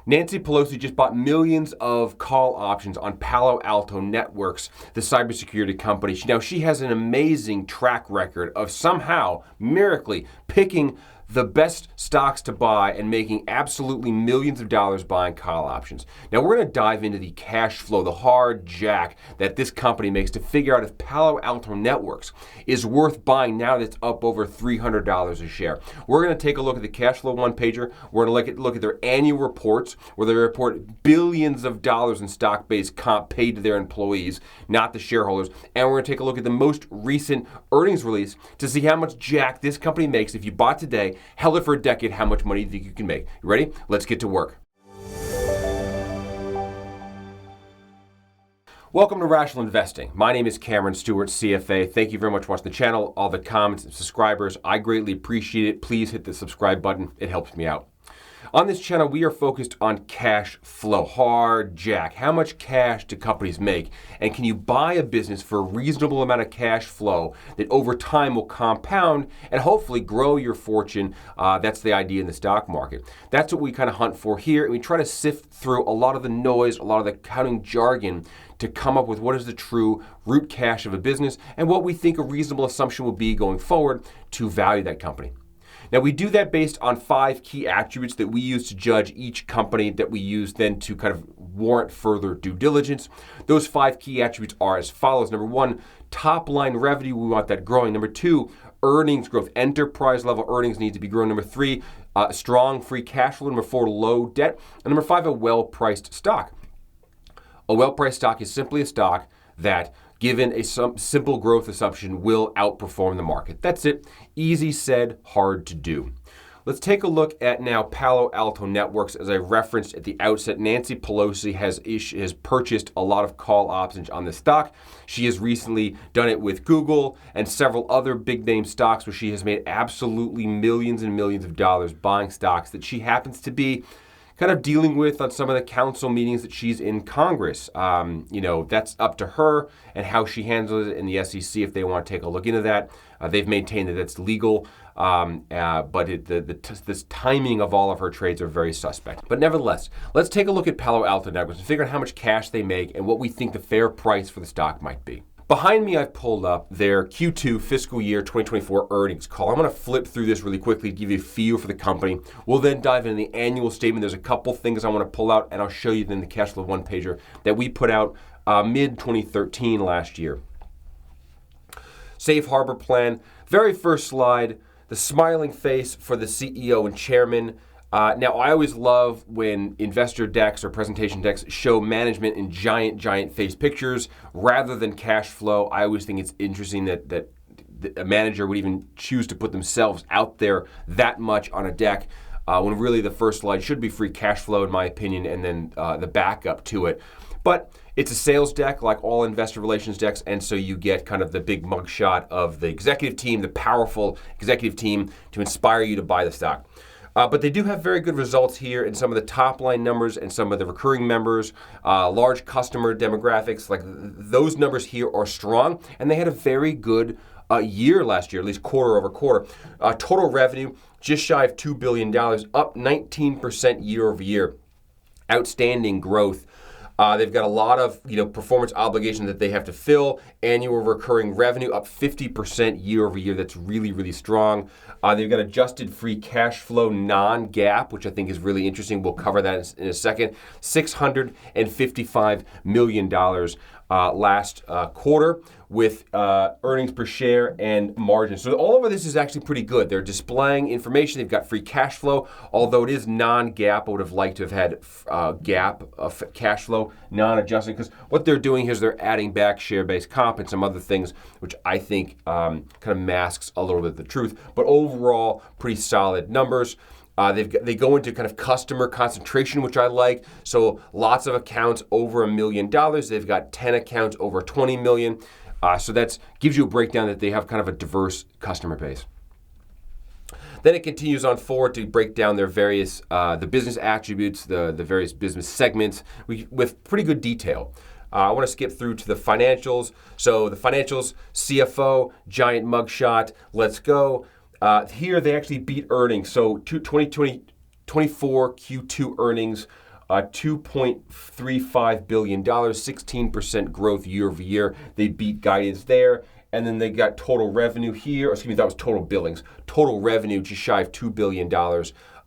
Nancy Pelosi just bought millions of call options on Palo Alto Networks, the cybersecurity company. Now, she has an amazing track record of somehow, miraculously, picking the best stocks to buy and making absolutely millions of dollars buying call options. Now, we're going to dive into the cash flow, the hard jack that this company makes to figure out if Palo Alto Networks is worth buying now that it's up over $300 a share. We're going to take a look at the cash flow one-pager. We're going to look at their annual reports where they report billions of dollars in stock-based comp paid to their employees, not the shareholders. And we're going to take a look at the most recent earnings release to see how much jack this company makes if you bought today, held it for a decade, how much money do you think you can make? You ready? Let's get to work. Welcome to Rational Investing. My name is Cameron Stewart, CFA. Thank you very much for watching the channel, all the comments and subscribers. I greatly appreciate it. Please hit the subscribe button. It helps me out. On this channel, we are focused on cash flow, hard jack. How much cash do companies make? And can you buy a business for a reasonable amount of cash flow that over time will compound and hopefully grow your fortune? That's the idea in the stock market. That's what we kind of hunt for here. And we try to sift through a lot of the noise, a lot of the accounting jargon to come up with what is the true root cash of a business and what we think a reasonable assumption will be going forward to value that company. Now, we do that based on 5 key attributes that we use to judge each company that we use then to kind of warrant further due diligence. Those 5 key attributes are as follows. Number 1, top line revenue, we want that growing. Number 2, earnings growth, enterprise level earnings need to be growing. Number 3, strong free cash flow. Number 4, low debt. And number 5, a well-priced stock. A well-priced stock is simply a stock that, given a simple growth assumption, will outperform the market. That's it. Easy said, hard to do. Let's take a look at now Palo Alto Networks. As I referenced at the outset, Nancy Pelosi has purchased a lot of call options on the stock. She has recently done it with Google and several other big name stocks where she has made absolutely millions and millions of dollars buying stocks that she happens to be kind of dealing with on some of the council meetings that she's in Congress. That's up to her and how she handles it in the SEC if they want to take a look into that. They've maintained that that's legal, but this timing of all of her trades are very suspect. But nevertheless, let's take a look at Palo Alto Networks and figure out how much cash they make and what we think the fair price for the stock might be. Behind me, I've pulled up their Q2 fiscal year 2024 earnings call. I'm going to flip through this really quickly to give you a feel for the company. We'll then dive into the annual statement. There's a couple things I want to pull out, and I'll show you then the cash flow one-pager that we put out mid-2013 last year. Safe harbor plan. Very first slide, the smiling face for the CEO and chairman. Now, I always love when investor decks or presentation decks show management in giant face pictures rather than cash flow. I always think it's interesting that a manager would even choose to put themselves out there that much on a deck when really the first slide should be free cash flow, in my opinion, and then the backup to it. But it's a sales deck like all investor relations decks, and so you get kind of the big mugshot of the executive team, the powerful executive team to inspire you to buy the stock. But they do have very good results here in some of the top line numbers and some of the recurring members, large customer demographics. Like those numbers here are strong, and they had a very good year last year, at least quarter over quarter. Total revenue just shy of $2 billion, up 19% year over year. Outstanding growth. They've got a lot of performance obligations that they have to fill. Annual recurring revenue up 50% year over year. That's really, really strong. They've got adjusted free cash flow non-GAAP, which I think is really interesting. We'll cover that in a second. $655 million last quarter with earnings per share and margin. So all of this is actually pretty good. They're displaying information. They've got free cash flow, although it is non-GAAP. I would have liked to have had GAAP cash flow, non-adjusting, because what they're doing here is they're adding back share-based comp and some other things, which I think kind of masks a little bit of the truth. But overall, pretty solid numbers. They go into kind of customer concentration, which I like. So lots of accounts over $1 million. They've got 10 accounts over 20 million. So that gives you a breakdown that they have kind of a diverse customer base. Then it continues on forward to break down their various, the business attributes, the various business segments with pretty good detail. I want to skip through to the financials. So the financials, CFO, giant mugshot, let's go. Here they actually beat earnings. So 2024 Q2 earnings $2.35 billion, 16% growth year over year. They beat guidance there. And then they got total revenue here, that was total billings. Total revenue just shy of $2 billion,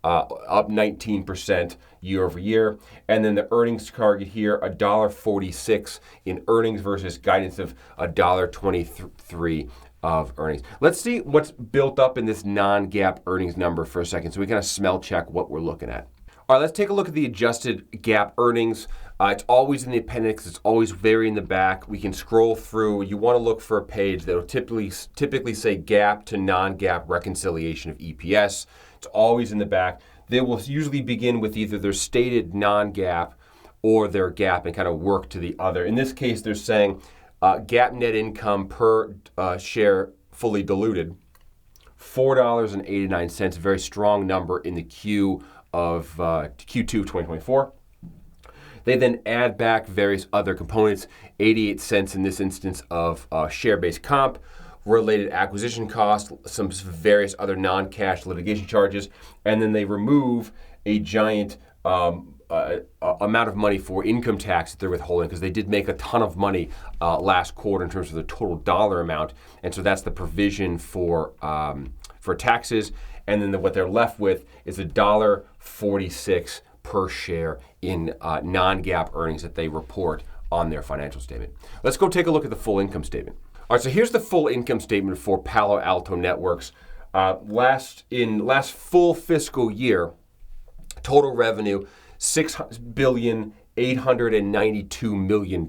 up 19% year over year. And then the earnings target here, $1.46 in earnings versus guidance of $1.23 of earnings. Let's see what's built up in this non-GAAP earnings number for a second so we kind of smell check what we're looking at. All right, let's take a look at the adjusted GAAP earnings. It's always in the appendix. It's always very in the back. We can scroll through. You want to look for a page that will typically say GAAP to non-GAAP reconciliation of EPS. It's always in the back. They will usually begin with either their stated non-GAAP or their GAAP and kind of work to the other. In this case, they're saying GAAP net income per share fully diluted, $4.89, a very strong number in the Q of Q2 of 2024. They then add back various other components, 88 cents in this instance of share-based comp, related acquisition costs, some various other non-cash litigation charges, and then they remove a giant amount of money for income tax that they're withholding because they did make a ton of money last quarter in terms of the total dollar amount, and so that's the provision for taxes. And then what they're left with is $1.46 per share in non-GAAP earnings that they report on their financial statement. Let's go take a look at the full income statement. All right, so here's the full income statement for Palo Alto Networks. Last full fiscal year, total revenue, $6.892 billion.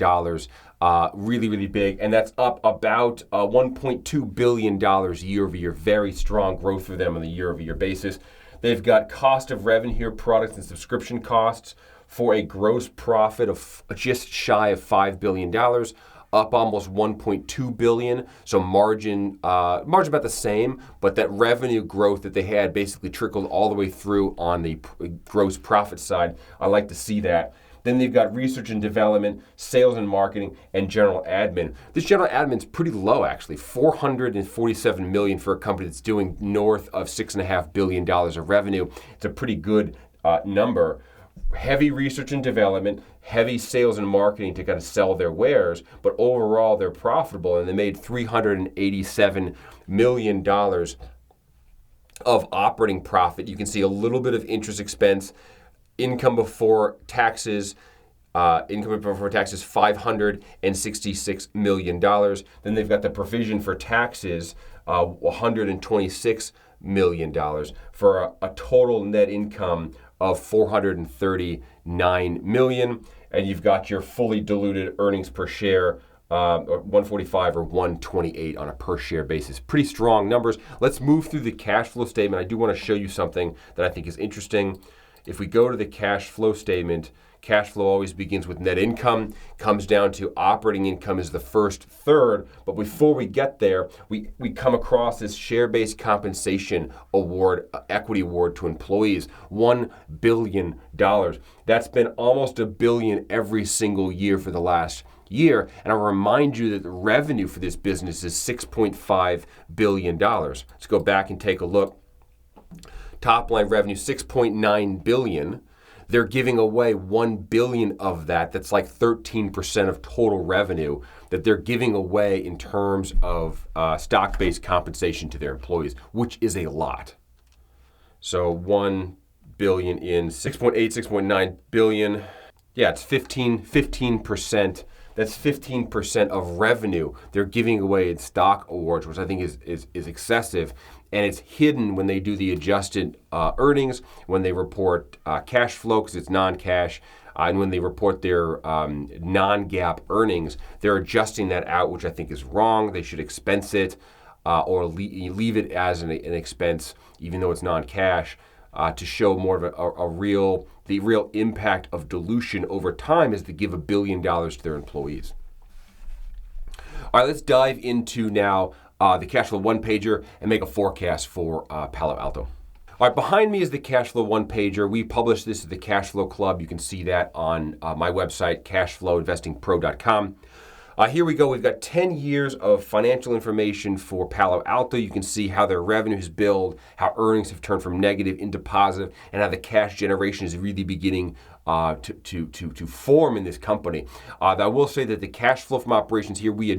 Really, really big. And that's up about $1.2 billion year over year. Very strong growth for them on the year over year basis. They've got cost of revenue here, products and subscription costs for a gross profit of just shy of $5 billion, up almost $1.2 billion. So margin about the same, but that revenue growth that they had basically trickled all the way through on the gross profit side. I like to see that. Then they've got research and development, sales and marketing, and general admin. This general admin is pretty low, actually, $447 million for a company that's doing north of $6.5 billion of revenue. It's a pretty good number. Heavy research and development, heavy sales and marketing to kind of sell their wares, but overall they're profitable, and they made $387 million of operating profit. You can see a little bit of interest expense. Income before taxes, $566 million. Then they've got the provision for taxes, $126 million, for a total net income of $439 million. And you've got your fully diluted earnings per share, $1.45 or $1.28 on a per share basis. Pretty strong numbers. Let's move through the cash flow statement. I do want to show you something that I think is interesting. If we go to the cash flow statement, cash flow always begins with net income, comes down to operating income is the first third. But before we get there, we come across this share-based compensation award, equity award to employees, $1 billion. That's been almost $1 billion every single year for the last year. And I'll remind you that the revenue for this business is $6.5 billion. Let's go back and take a look. Top line revenue, $6.9 billion. They're giving away $1 billion of that. That's like 13% of total revenue that they're giving away in terms of stock-based compensation to their employees, which is a lot. So $1 billion in 6.9 billion. Yeah, it's 15%. That's 15% of revenue they're giving away in stock awards, which I think is excessive. And it's hidden when they do the adjusted earnings, when they report cash flow, because it's non-cash, and when they report their non-GAAP earnings, they're adjusting that out, which I think is wrong. They should expense it or leave it as an expense, even though it's non-cash, to show more of the real impact of dilution over time is to give $1 billion to their employees. All right, let's dive into now the cash flow one-pager and make a forecast for Palo Alto. All right, behind me is the cash flow one-pager. We publish this at the Cash Flow Club. You can see that on my website, cashflowinvestingpro.com. Here we go. We've got 10 years of financial information for Palo Alto. You can see how their revenue has built, how earnings have turned from negative into positive, and how the cash generation is really beginning to form in this company. I will say that the cash flow from operations here, we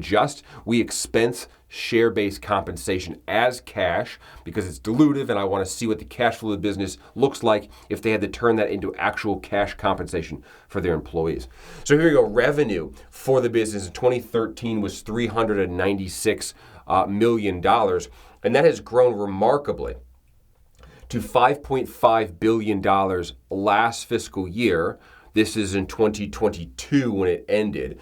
expense share-based compensation as cash because it's dilutive, and I want to see what the cash flow of the business looks like if they had to turn that into actual cash compensation for their employees. So here we go. Revenue for the business in 2013 was $396 million, and that has grown remarkably to $5.5 billion last fiscal year. This is in 2022 when it ended.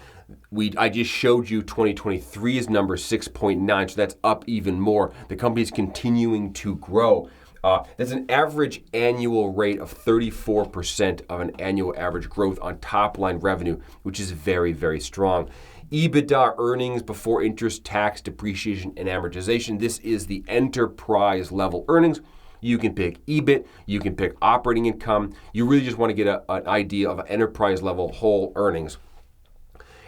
I just showed you 2023's number, 6.9, so that's up even more. The company's continuing to grow. That's an average annual rate of 34% of an annual average growth on top line revenue, which is very, very strong. EBITDA, earnings before interest, tax, depreciation, and amortization. This is the enterprise level earnings. You can pick EBIT, you can pick operating income. You really just want to get an idea of enterprise level whole earnings.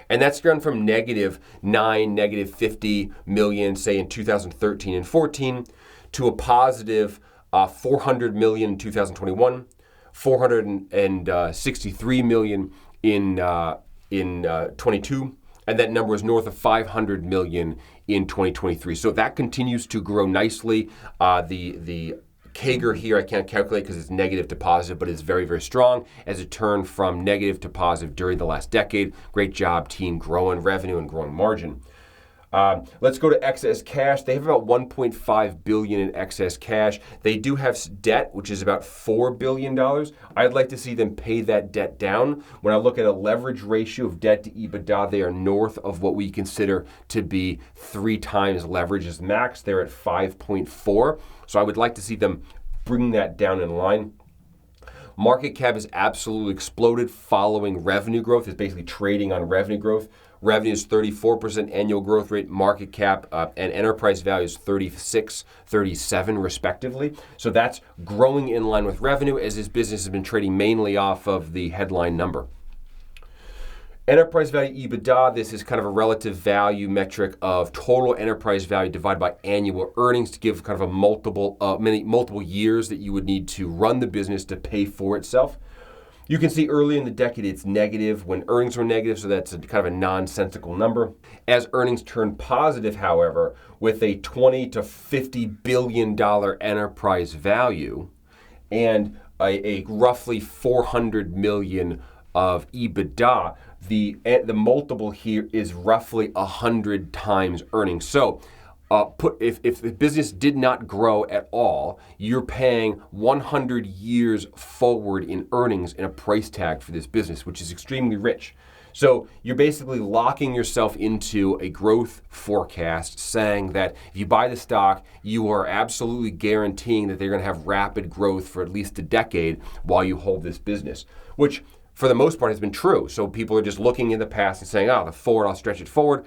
And that's gone from -9, -50 million, say in 2013 and 14, to a positive 400 million in 2021, 463 million in 22, and that number is north of 500 million in 2023. So that continues to grow nicely. The CAGR here I can't calculate because it's negative to positive, but it's very, very strong as it turned from negative to positive during the last decade. Great job, team, growing revenue and growing margin. Let's go to excess cash. They have about $1.5 billion in excess cash. They do have debt, which is about $4 billion. I'd like to see them pay that debt down. When I look at a leverage ratio of debt to EBITDA, they are north of what we consider to be 3 times leverage as max. They're at 5.4. So I would like to see them bring that down in line. Market cap has absolutely exploded following revenue growth. It's basically trading on revenue growth. Revenue is 34% annual growth rate, market cap and enterprise value is 36, 37 respectively. So that's growing in line with revenue as this business has been trading mainly off of the headline number. Enterprise value EBITDA, this is kind of a relative value metric of total enterprise value divided by annual earnings to give kind of a multiple years that you would need to run the business to pay for itself. You can see early in the decade it's negative when earnings were negative, so that's kind of a nonsensical number. As earnings turn positive, however, with a $20 to $50 billion enterprise value and a roughly 400 million of EBITDA, the multiple here is roughly 100 times earnings. So if the business did not grow at all, you're paying 100 years forward in earnings in a price tag for this business, which is extremely rich. So you're basically locking yourself into a growth forecast saying that if you buy the stock, you are absolutely guaranteeing that they're going to have rapid growth for at least a decade while you hold this business, which for the most part has been true. So people are just looking in the past and saying, the forward, I'll stretch it forward.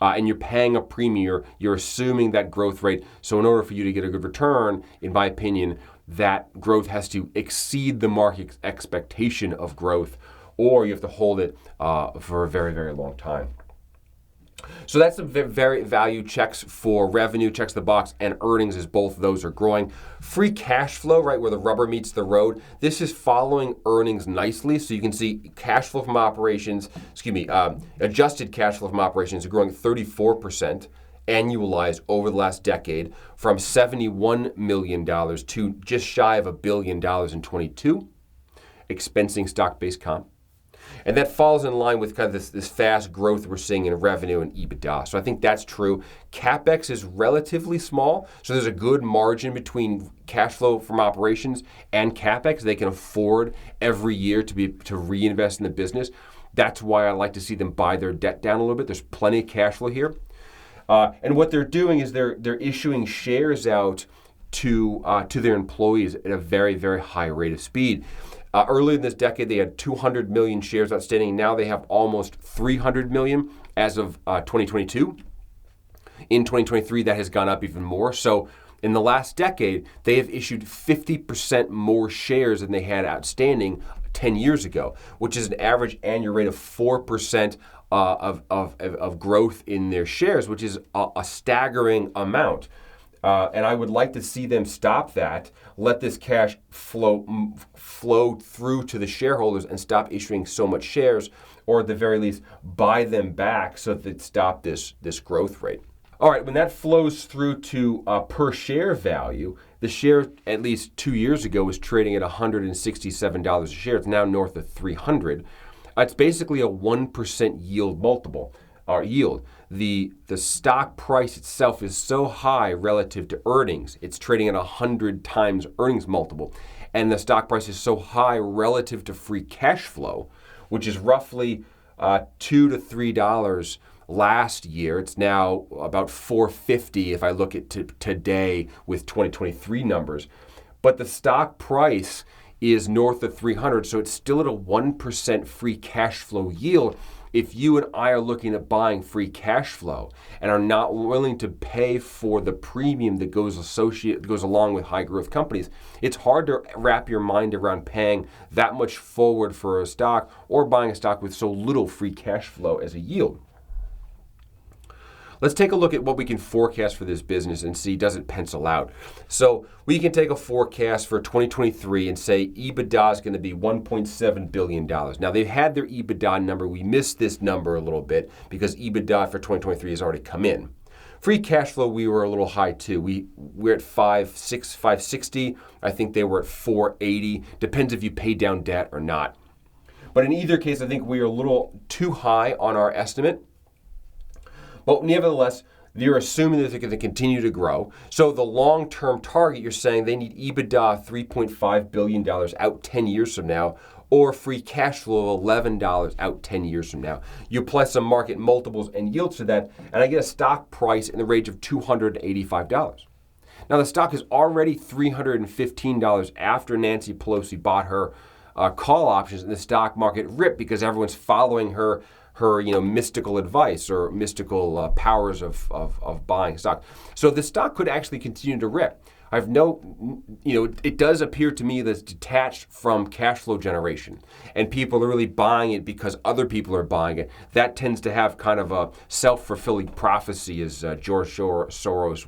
And you're paying a premium, you're assuming that growth rate. So in order for you to get a good return, in my opinion, that growth has to exceed the market's expectation of growth, or you have to hold it for a very, very long time. So that's the very value checks for revenue, checks the box, and earnings as both of those are growing. Free cash flow, right where the rubber meets the road, this is following earnings nicely. So you can see cash flow from operations, adjusted cash flow from operations are growing 34% annualized over the last decade from $71 million to just shy of $1 billion in 22, expensing stock-based comp. And that falls in line with kind of this fast growth we're seeing in revenue and EBITDA. So I think that's true. CapEx is relatively small, so there's a good margin between cash flow from operations and CapEx. They can afford every year to reinvest in the business. That's why I like to see them buy their debt down a little bit. There's plenty of cash flow here. And what they're doing is they're issuing shares out to their employees at a very, very high rate of speed. Early in this decade, they had 200 million shares outstanding. Now they have almost 300 million as of 2022. In 2023, that has gone up even more. So in the last decade, they have issued 50% more shares than they had outstanding 10 years ago, which is an average annual rate of 4% of growth in their shares, which is a staggering amount. And I would like to see them stop that, let this cash flow through to the shareholders and stop issuing so much shares, or at the very least, buy them back so that they stop this growth rate. All right, when that flows through to per share value, the share, at least 2 years ago, was trading at $167 a share. It's now north of $300. It's basically a 1% yield multiple, or yield. The stock price itself is so high relative to earnings. It's trading at 100 times earnings multiple. And the stock price is so high relative to free cash flow, which is roughly $2 to $3 last year. It's now about $4.50 if I look at today with 2023 numbers. But the stock price is north of 300, so it's still at a 1% free cash flow yield. If you and I are looking at buying free cash flow and are not willing to pay for the premium that goes along with high growth companies, it's hard to wrap your mind around paying that much forward for a stock or buying a stock with so little free cash flow as a yield. Let's take a look at what we can forecast for this business and see, does it pencil out? So we can take a forecast for 2023 and say EBITDA is going to be $1.7 billion. Now, they've had their EBITDA number. We missed this number a little bit because EBITDA for 2023 has already come in. Free cash flow, we were a little high too. We're at 560. I think they were at 480. Depends if you pay down debt or not. But in either case, I think we are a little too high on our estimate. But nevertheless, you're assuming that they're going to continue to grow. So the long-term target, you're saying they need EBITDA $3.5 billion out 10 years from now, or free cash flow of $11 out 10 years from now. You apply some market multiples and yields to that, and I get a stock price in the range of $285. Now, the stock is already $315 after Nancy Pelosi bought her call options, and the stock market ripped because everyone's following her mystical advice or mystical powers of buying stock. So the stock could actually continue to rip. It does appear to me that it's detached from cash flow generation, and people are really buying it because other people are buying it. That tends to have kind of a self-fulfilling prophecy, as George Soros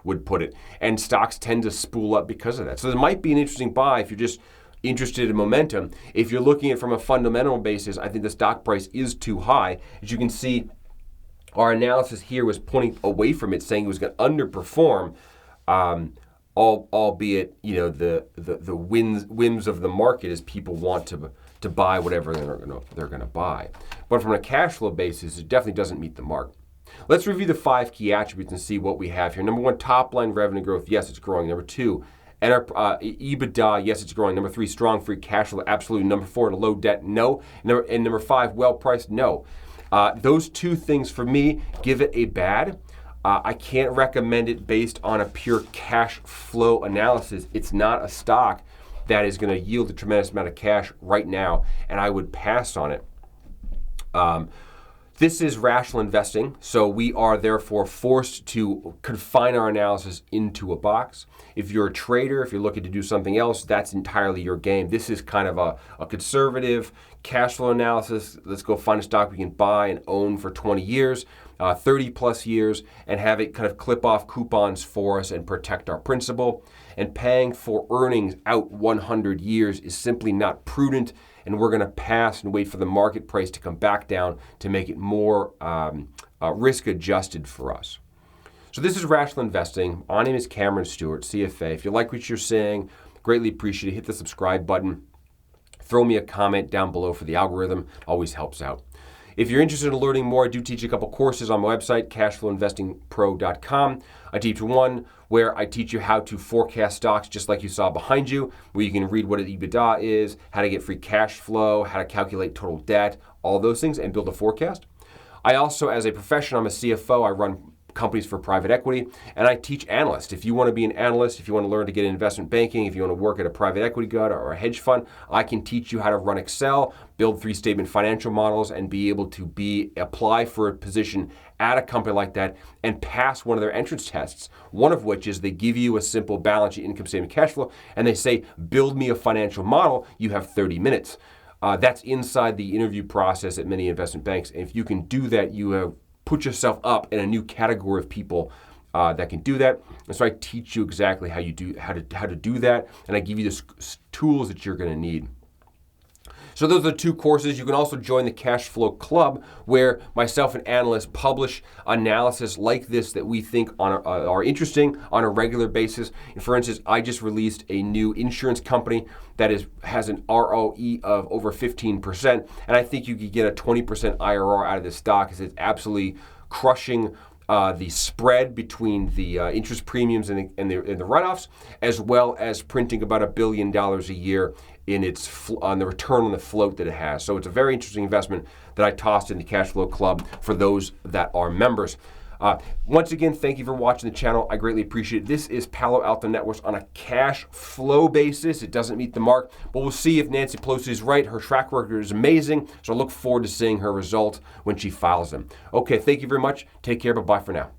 would put it. And stocks tend to spool up because of that. So there might be an interesting buy if you're just interested in momentum. If you're looking at it from a fundamental basis, I think the stock price is too high. As you can see, our analysis here was pointing away from it, saying it was going to underperform, albeit the whims of the market as people want to buy whatever they're going to buy. But from a cash flow basis, it definitely doesn't meet the mark. Let's review the 5 key attributes and see what we have here. Number 1, top line revenue growth. Yes, it's growing. Number 2, and our EBITDA, yes, it's growing. Number 3, strong free cash flow, absolutely. Number 4, low debt, no. And number 5, well-priced, no. Those 2 things for me give it a bad. I can't recommend it based on a pure cash flow analysis. It's not a stock that is going to yield a tremendous amount of cash right now, and I would pass on it. This is rational investing, so we are therefore forced to confine our analysis into a box. If you're a trader, if you're looking to do something else, that's entirely your game. This is kind of a conservative cash flow analysis. Let's go find a stock we can buy and own for 20 years, 30 plus years, and have it kind of clip off coupons for us and protect our principal. And paying for earnings out 100 years is simply not prudent, and we're going to pass and wait for the market price to come back down to make it more risk adjusted for us. So this is Rational Investing. My name is Cameron Stewart, CFA. If you like what you're saying, greatly appreciate it. Hit the subscribe button. Throw me a comment down below for the algorithm. Always helps out. If you're interested in learning more, I do teach a couple courses on my website, cashflowinvestingpro.com. I teach one where I teach you how to forecast stocks just like you saw behind you, where you can read what an EBITDA is, how to get free cash flow, how to calculate total debt, all those things, and build a forecast. I also, as a profession, I'm a CFO. I run companies for private equity, and I teach analysts. If you want to be an analyst, if you want to learn to get into investment banking, if you want to work at a private equity gut or a hedge fund, I can teach you how to run Excel, build 3-statement financial models, and be able to apply for a position at a company like that and pass one of their entrance tests, one of which is they give you a simple balance sheet, income statement, cash flow, and they say, build me a financial model. You have 30 minutes. That's inside the interview process at many investment banks. And if you can do that, you have put yourself up in a new category of people that can do that. And so I teach you exactly how to do that, and I give you the tools that you're going to need. So those are the 2 courses. You can also join the Cash Flow Club, where myself and analysts publish analysis like this that we think are interesting on a regular basis. And for instance, I just released a new insurance company that has an ROE of over 15%, and I think you could get a 20% IRR out of this stock, because it's absolutely crushing the spread between the interest premiums and the runoffs, as well as printing about $1 billion a year on the return on the float that it has. So it's a very interesting investment that I tossed in the Cash Flow Club for those that are members. Once again, thank you for watching the channel. I greatly appreciate it. This is Palo Alto Networks on a cash flow basis. It doesn't meet the mark, but we'll see if Nancy Pelosi is right. Her track record is amazing, so I look forward to seeing her results when she files them. Okay, thank you very much. Take care. Bye-bye for now.